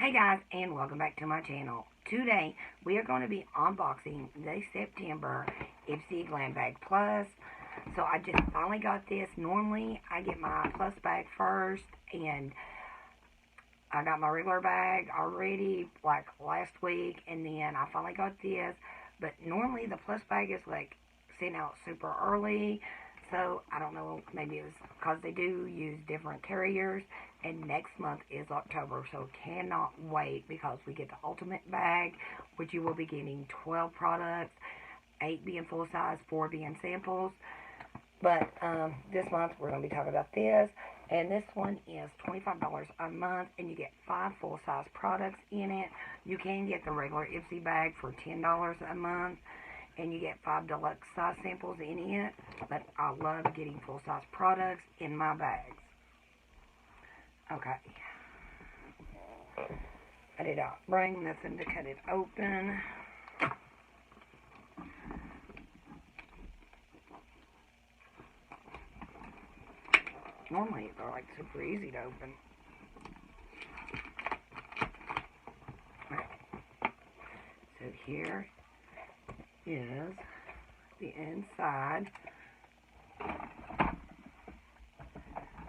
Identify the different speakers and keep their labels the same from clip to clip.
Speaker 1: Hey guys, and welcome back to my channel. Today we are going to be unboxing the September Ipsy Glam Bag Plus. So I just finally got this. Normally I get my Plus bag first, and I got my regular bag already like last week, and then I finally got this. But normally the Plus bag is like sent out super early. So I don't know, maybe it was because they do use different carriers. And next month is October, so cannot wait because we get the ultimate bag, which you will be getting 12 products, 8 being full size, 4 being samples. But this month we're going to be talking about this, and this one is $25 a month, and you get 5 full size products in it. You can get the regular Ipsy bag for $10 a month, and you get 5 deluxe size samples in it. But I love getting full size products in my bags. Okay. I did not bring nothing to cut it open. Normally they're like super easy to open. Okay. So here is the inside.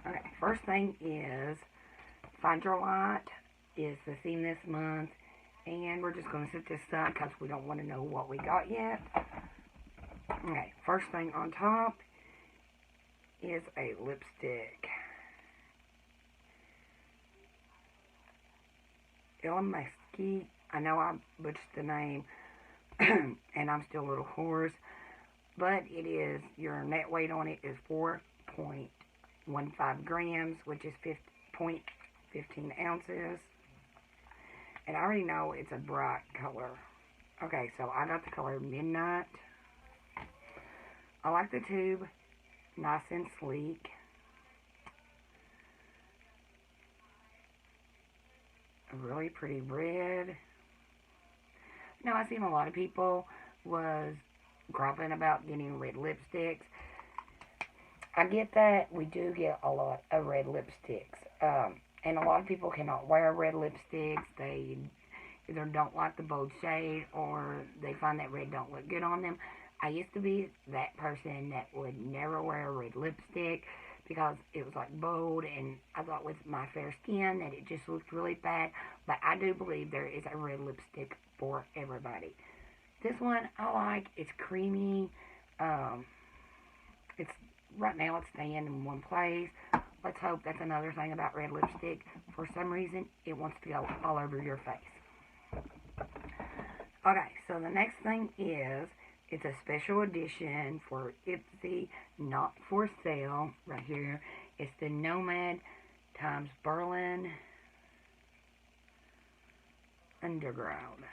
Speaker 1: Okay, first thing is Find Your Light is the theme this month, and we're just going to set this aside because we don't want to know what we got yet. Okay, first thing on top is a lipstick. Mesquite. I know I butchered the name, and I'm still a little hoarse, but it is, your net weight on it is 4.15 grams, which is 0.15 ounces. And I already know it's a bright color. Okay, so I got the color Midnight. I like the tube, nice and sleek. A really pretty red. Now, I've seen a lot of people was grumping about getting red lipsticks. I get that. We do get a lot of red lipsticks. And a lot of people cannot wear red lipsticks. They either don't like the bold shade, or they find that red don't look good on them. I used to be that person that would never wear a red lipstick because it was like bold, and I thought with my fair skin that it just looked really bad. But I do believe there is a red lipstick for everybody. This one I like. It's creamy. It's right now it's staying in one place. Let's hope that's another thing about red lipstick. For some reason, it wants to go all over your face. Okay, so the next thing is, it's a special edition for Ipsy, not for sale. Right here, it's the Nomad times Berlin Underground.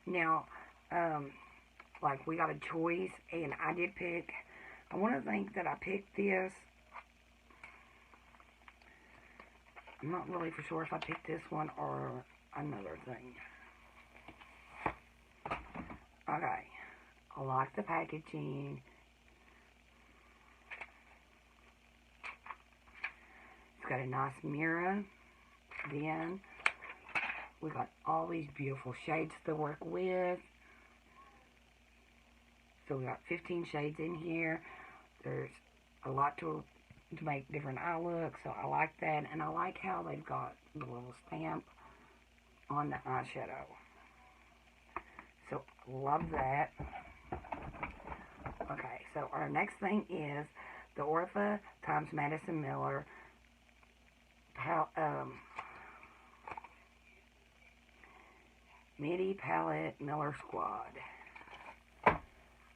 Speaker 1: Now, like, we got a choice, and I did pick, I want to think that I picked this. I'm not really for sure if I picked this one or another thing. Okay. I like the packaging. It's got a nice mirror. Then we got all these beautiful shades to work with. So we got 15 shades in here. There's a lot to make different eye looks, so I like that. And I like how they've got the little stamp on the eyeshadow. So, love that. Okay, so our next thing is the Orpha times Madison Miller Midi Palette Miller Squad.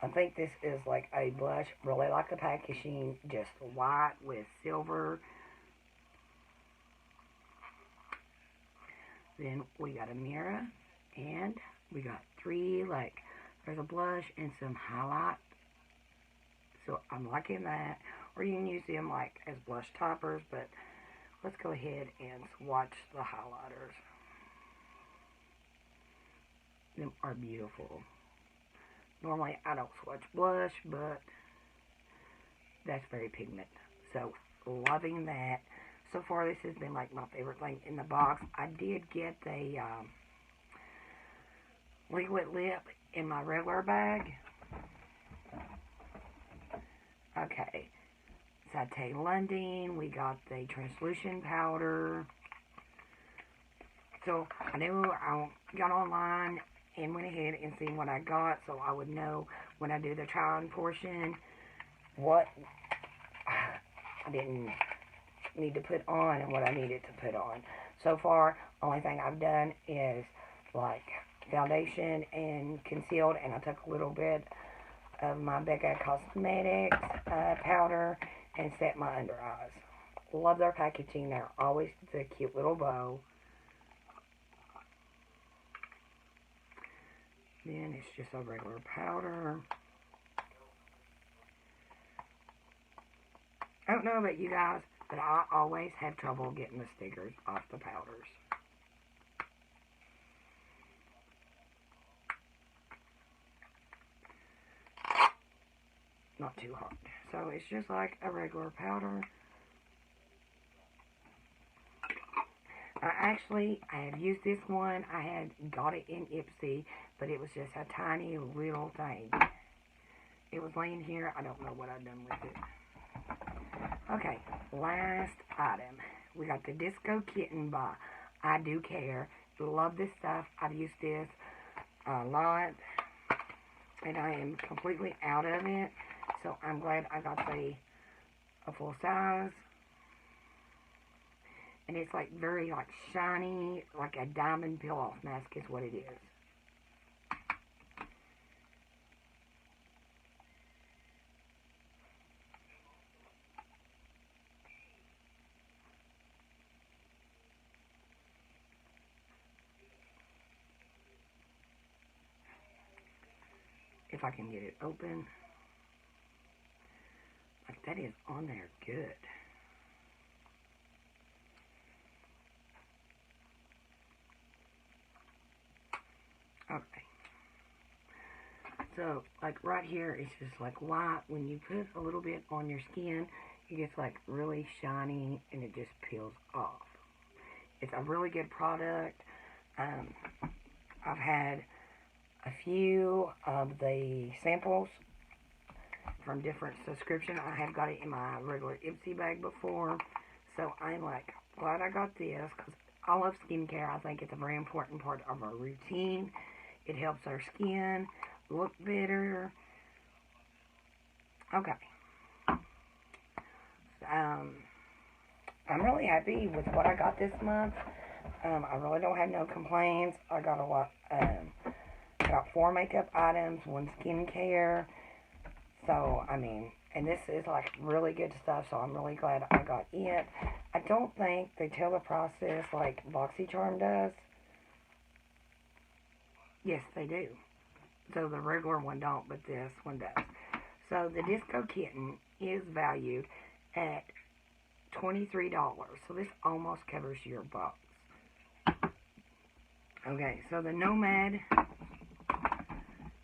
Speaker 1: I think this is like a blush. Really like the packaging. Just white with silver. Then we got a mirror. And we got 3, like, there's a blush and some highlight. So I'm liking that. Or you can use them like as blush toppers. But let's go ahead and swatch the highlighters. Them are beautiful. Normally, I don't swatch blush, but that's very pigment. So, loving that. So far, this has been like my favorite thing in the box. I did get the liquid lip in my regular bag. Okay. Satay London. We got the translucent powder. So I knew I got online and went ahead and seen what I got, so I would know when I do the try-on portion what I didn't need to put on and what I needed to put on. So far, only thing I've done is like foundation and concealed, and I took a little bit of my Becca Cosmetics powder and set my under eyes. Love their packaging. They're always the cute little bow. Then it's just a regular powder. I don't know about you guys, but I always have trouble getting the stickers off the powders. Not too hard. So it's just like a regular powder. I have used this one. I had got it in Ipsy, but it was just a tiny little thing. It was laying here. I don't know what I've done with it. Okay, last item. We got the Disco Kitten by I Do Care. Love this stuff. I've used this a lot, and I am completely out of it. So I'm glad I got a full size. And it's like very like shiny, like a diamond peel-off mask is what it is. If I can get it open. Like that is on there good. Okay. So, like right here, it's just like white. When you put a little bit on your skin, it gets like really shiny and it just peels off. It's a really good product. I've had a few of the samples from different subscriptions. I have got it in my regular Ipsy bag before. So I'm like glad I got this because I love skincare. I think it's a very important part of our routine. It helps our skin look better. Okay. I'm really happy with what I got this month. I really don't have no complaints. I got a lot. I got 4 makeup items, 1 skincare. So, I mean, and this is like really good stuff, so I'm really glad I got it. I don't think they tell the process like BoxyCharm does. Yes, they do. So the regular one don't, but this one does. So the Disco Kitten is valued at $23. So this almost covers your box. Okay, so the Nomad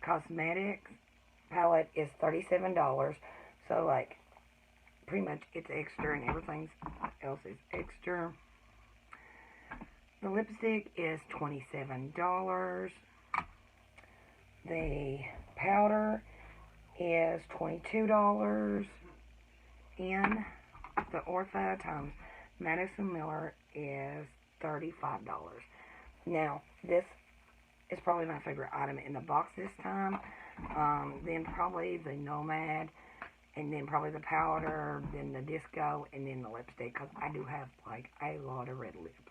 Speaker 1: Cosmetics palette is $37. So like pretty much it's extra and everything else is extra. The lipstick is $27. The powder is $22. And the Ortho times Madison Miller is $35. Now, this is probably my favorite item in the box this time. Then probably the Nomad, and then probably the powder, then the Disco, and then the lipstick, because I do have like a lot of red lips.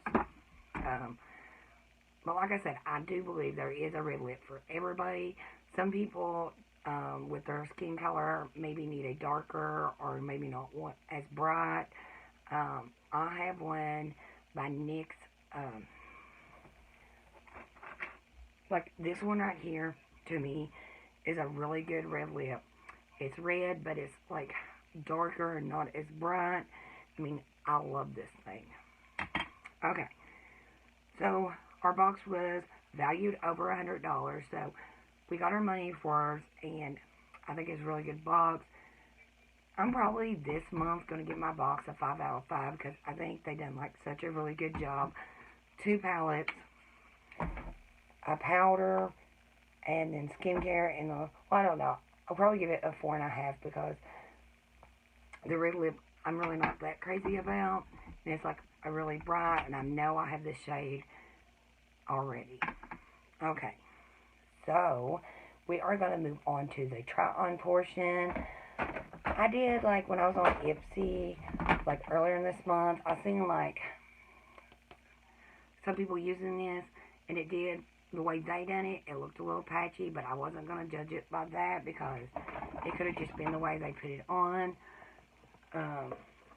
Speaker 1: But like I said, I do believe there is a red lip for everybody. Some people with their skin color maybe need a darker or maybe not want as bright. I have one by NYX. Like this one right here, to me, is a really good red lip. It's red, but it's like darker and not as bright. I mean, I love this thing. Okay, so our box was valued over $100, so we got our money for ours, and I think it's a really good box. I'm probably this month going to give my box a 5 out of 5 because I think they done like such a really good job. 2 palettes, a powder, and then skincare, and well, I don't know. I'll probably give it a 4.5 because the red lip I'm really not that crazy about. And it's like a really bright, and I know I have this shade already. Okay, so we are going to move on to the try-on portion. I did, like, when I was on Ipsy, like, earlier in this month, I seen, like, some people using this, and it did, the way they done it, it looked a little patchy, but I wasn't going to judge it by that, because it could have just been the way they put it on.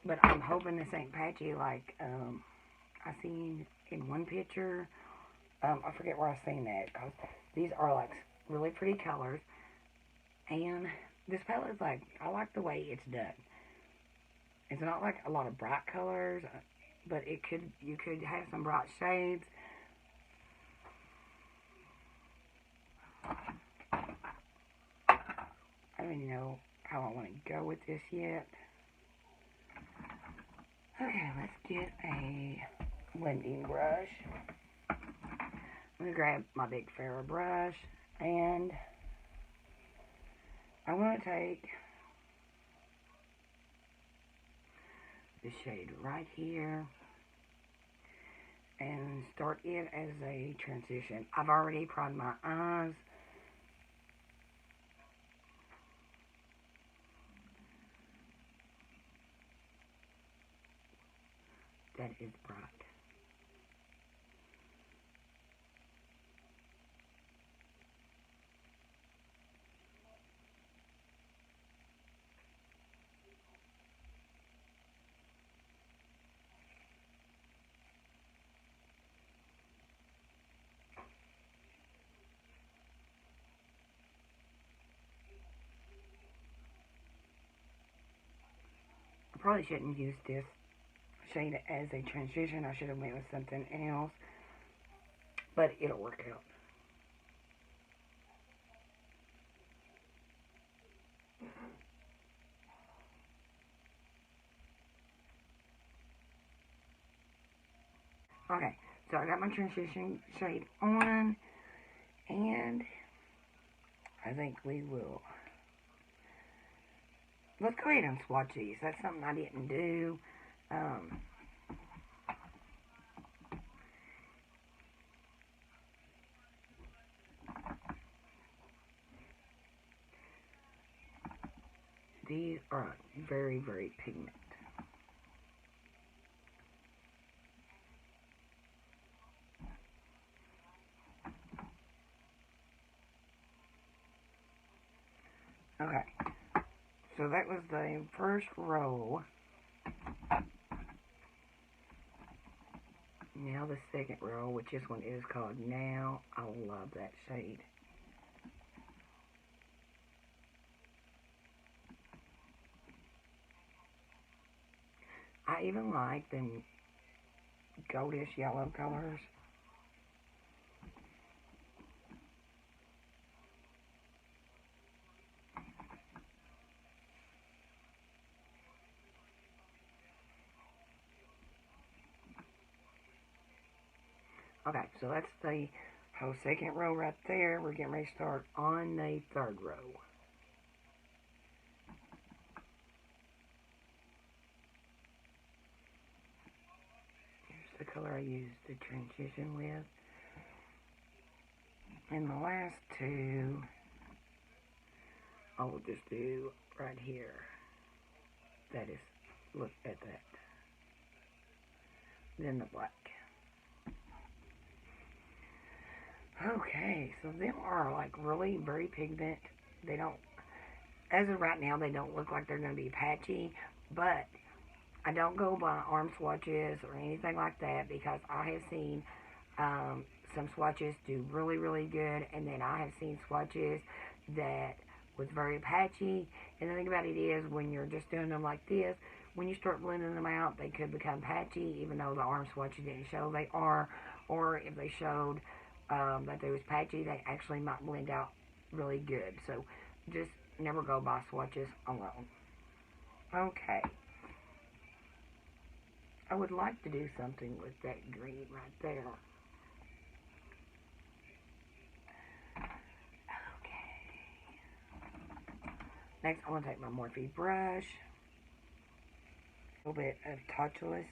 Speaker 1: But I'm hoping this ain't patchy, like, I seen in one picture. I forget where I seen that, because these are, like, really pretty colors, and this palette is, like, I like the way it's done. It's not, like, a lot of bright colors, but you could have some bright shades. I don't even know how I want to go with this yet. Okay, let's get a blending brush. I'm going to grab my big Ferro brush, and I'm going to take this shade right here and start it as a transition. I've already primed my eyes. That is bright. I probably shouldn't use this shade as a transition. I should have went with something else, but it'll work out. Okay, so I got my transition shade on, and I think we will. Let's go ahead and swatch these. That's something I didn't do. These are very, very pigment. Okay, so that was the first row. Now the second row, which this one is called Now. I love that shade. I even like them goldish yellow colors. Okay, so that's the whole second row right there. We're getting ready to start on the third row. Here's the color I used to transition with. And the last two, I will just do right here. That is, look at that. Then the black. Okay, so them are like really very pigment. They don't, as of right now, they don't look like they're going to be patchy, but I don't go by arm swatches or anything like that because I have seen some swatches do really, really good, and then I have seen swatches that was very patchy. And the thing about it is, when you're just doing them like this, when you start blending them out, they could become patchy, even though the arm swatches didn't show they are, or if they showed that they was patchy, they actually might blend out really good. So just never go by swatches alone. Okay. I would like to do something with that green right there. Okay. Next, I'm going to take my Morphe brush. A little bit of touchless.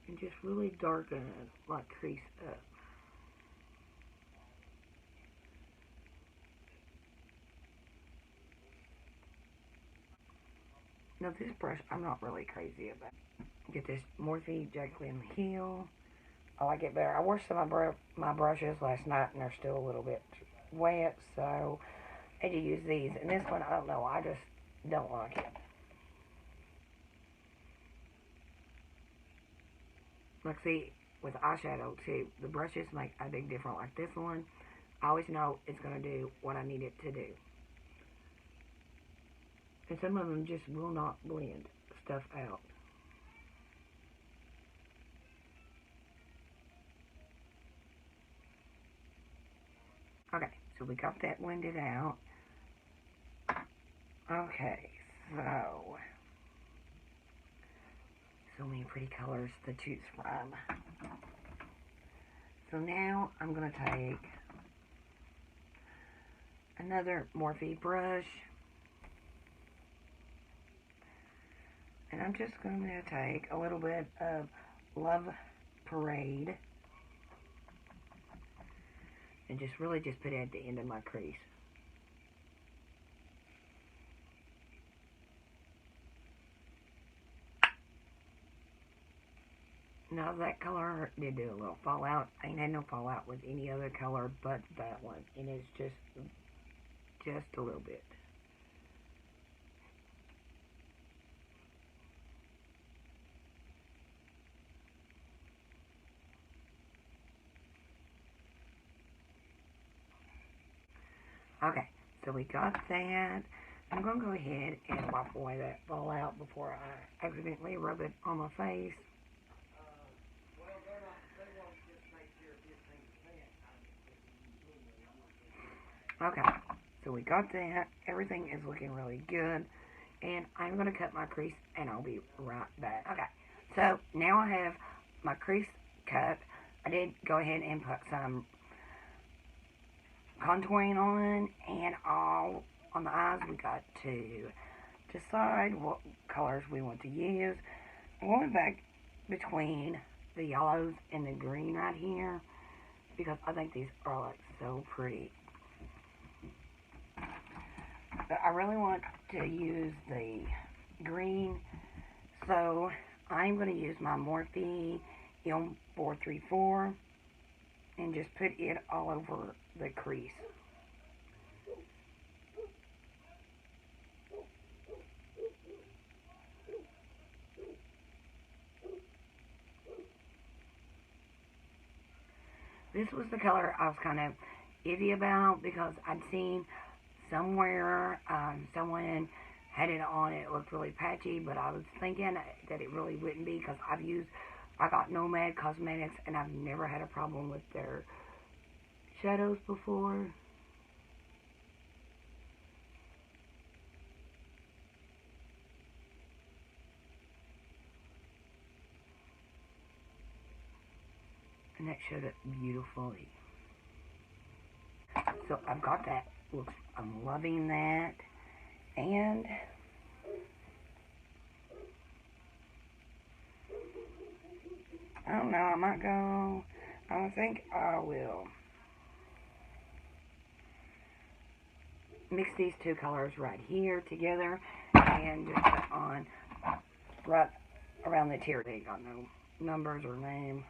Speaker 1: And just really darken it, like crease up. Now this brush, I'm not really crazy about. Get this Morphe Jacqueline Hill. I like it better. I washed some of my brushes last night and they're still a little bit wet, so I had to use these. And this one, I don't know, I just don't like it. Like, see, with eyeshadow too, the brushes make a big difference. Like this one, I always know it's going to do what I need it to do. And some of them just will not blend stuff out. Okay, so we got that blended out. Okay, so many pretty colors to choose from. So now I'm going to take another Morphe brush. And I'm just going to take a little bit of Love Parade. And just really just put it at the end of my crease. Now that color did do a little fallout. I ain't had no fallout with any other color but that one. And it's just a little bit. Okay, so we got that. I'm going to go ahead and wipe away that fallout before I accidentally rub it on my face. Okay, so we got that. Everything is looking really good. And I'm going to cut my crease and I'll be right back. Okay, so now I have my crease cut. I did go ahead and put some contouring on, and all on the eyes we got to decide what colors we want to use. I'm going back between the yellows and the green right here because I think these are like so pretty. But I really want to use the green, so I'm going to use my Morphe M434 and just put it all over the crease. This was the color I was kind of iffy about because I'd seen somewhere someone had it on. It looked really patchy, but I was thinking that it really wouldn't be because I got Nomad Cosmetics and I've never had a problem with their shadows before. And that showed up beautifully. So I've got that. I'm loving that. And I don't know, I might go, I think I will mix these two colors right here together and just put on right around the tear. They got no numbers or name.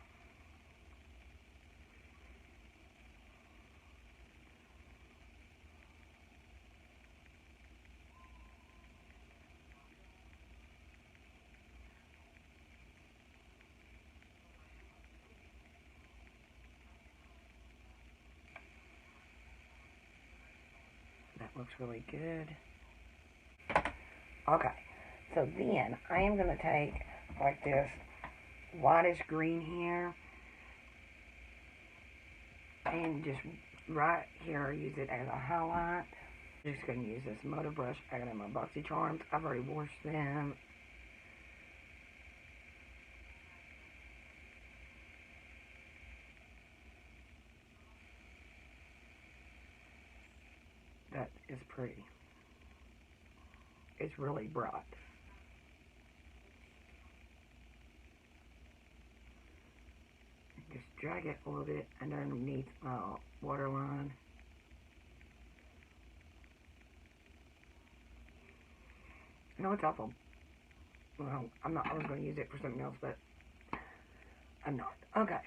Speaker 1: That looks really good. Okay, so then I am going to take like this whitish green here and just right here, use it as a highlight. I'm just going to use this motor brush I got in my Boxy Charms. I've already washed them. That is pretty. It's really bright. Just drag it a little bit underneath my waterline. No, it's awful. Well, I'm not. I was going to use it for something else, but I'm not. Okay,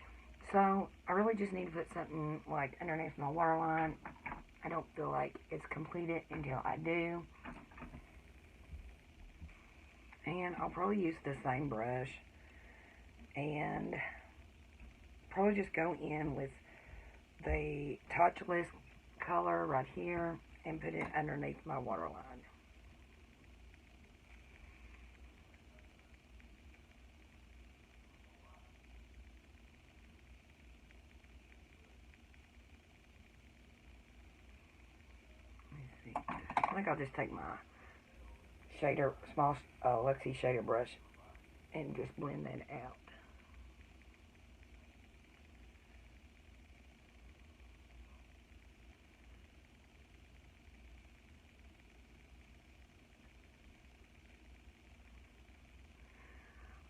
Speaker 1: so I really just need to put something like underneath my waterline. I don't feel like it's completed until I do. And I'll probably use the same brush and probably just go in with the touchless color right here and put it underneath my waterline. Let me see. I think I'll just take my shader, small Lexi shader brush and just blend that out.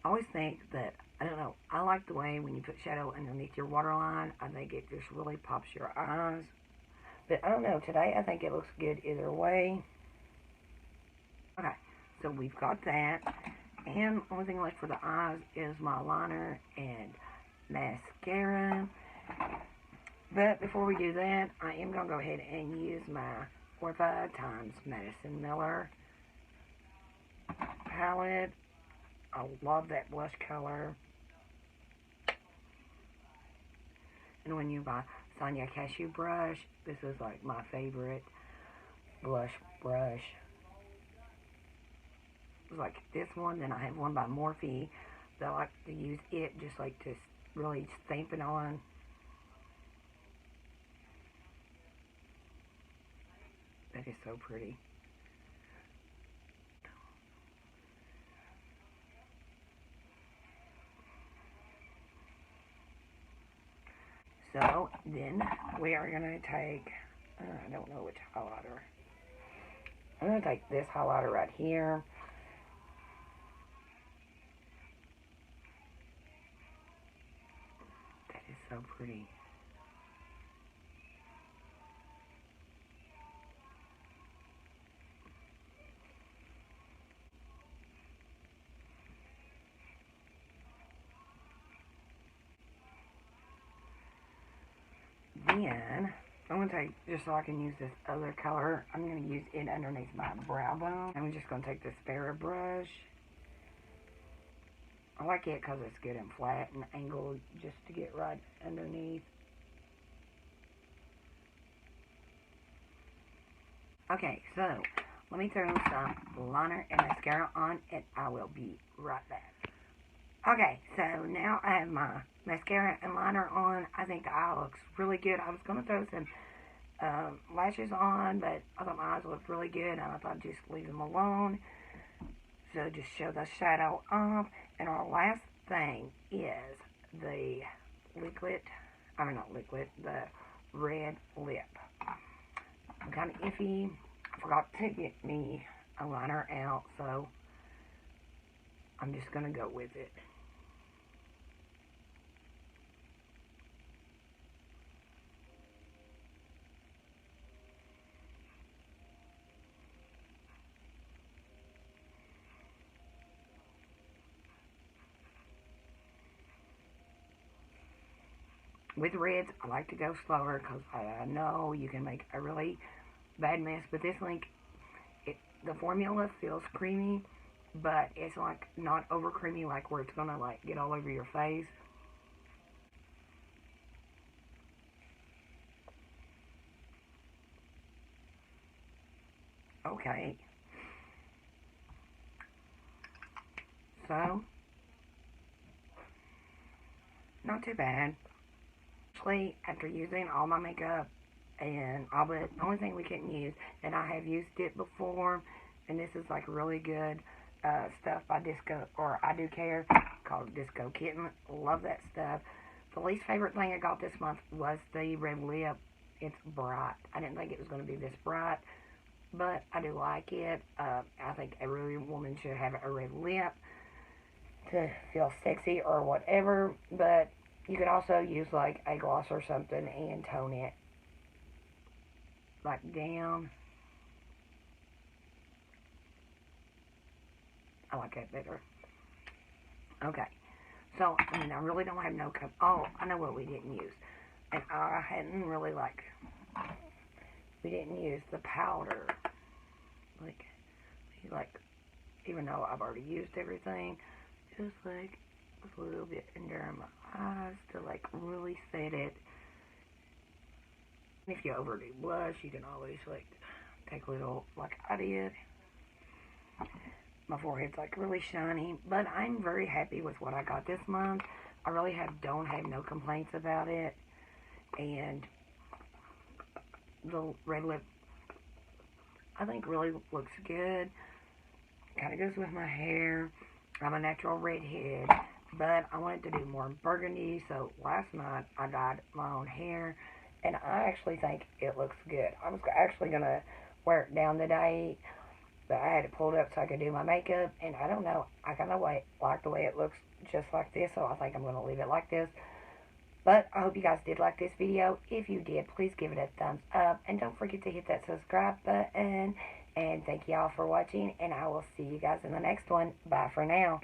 Speaker 1: I always think that, I don't know, I like the way when you put shadow underneath your waterline. I think it just really pops your eyes. But I don't know, today I think it looks good either way. Okay, so we've got that. And the only thing left for the eyes is my liner and mascara. But before we do that, I am going to go ahead and use my 4x times Madison Miller palette. I love that blush color. And when you buy Sonia Cashew brush, this is like my favorite blush brush. It's like this one, then I have one by Morphe that I like to use it just like to really stamp it on. That is so pretty. So then we are going to take, I don't know which highlighter. I'm going to take this highlighter right here. That is so pretty. Then I'm going to take, just so I can use this other color, I'm going to use it underneath my brow bone. I'm just going to take this Farrah brush. I like it because it's good and flat and angled just to get right underneath. Okay, so let me throw some liner and mascara on and I will be right back. Okay, so now I have my mascara and liner on. I think the eye looks really good. I was going to throw some lashes on, but I thought my eyes looked really good and I thought I'd just leave them alone. So just show the shadow off. And our last thing is the liquid, the red lip. I'm kind of iffy. I forgot to get me a liner out, so I'm just going to go with it. With reds, I like to go slower because I know you can make a really bad mess. But this the formula feels creamy, but it's like not over creamy, like where it's gonna like get all over your face. Okay. So, not too bad. Actually, after using all my makeup, And the only thing we couldn't use, and I have used it before, and this is like really good stuff by Disco, or I Do Care, called Disco Kitten. Love that stuff. The least favorite thing I got this month was the red lip. It's bright. I didn't think it was going to be this bright, but I do like it. I think every woman should have a red lip to feel sexy or whatever, but you could also use like a gloss or something and tone it like down. I like that better. Okay, so I mean, I really don't have no cup. Oh, I know what we didn't use, and I hadn't really we didn't use the powder, like even though I've already used everything, just like a little bit under my eyes to like really set it. And if you overdo blush, you can always like take a little, like I did. My forehead's like really shiny, but I'm very happy with what I got this month. I really don't have no complaints about it. And the red lip, I think, really looks good. Kind of goes with my hair. I'm a natural redhead, but I wanted to do more burgundy, so last night I dyed my own hair, and I actually think it looks good. I was actually going to wear it down today, but I had it pulled up so I could do my makeup, and I don't know, I kind of like the way it looks just like this, so I think I'm going to leave it like this. But I hope you guys did like this video. If you did, please give it a thumbs up, and don't forget to hit that subscribe button, and thank y'all for watching, and I will see you guys in the next one. Bye for now.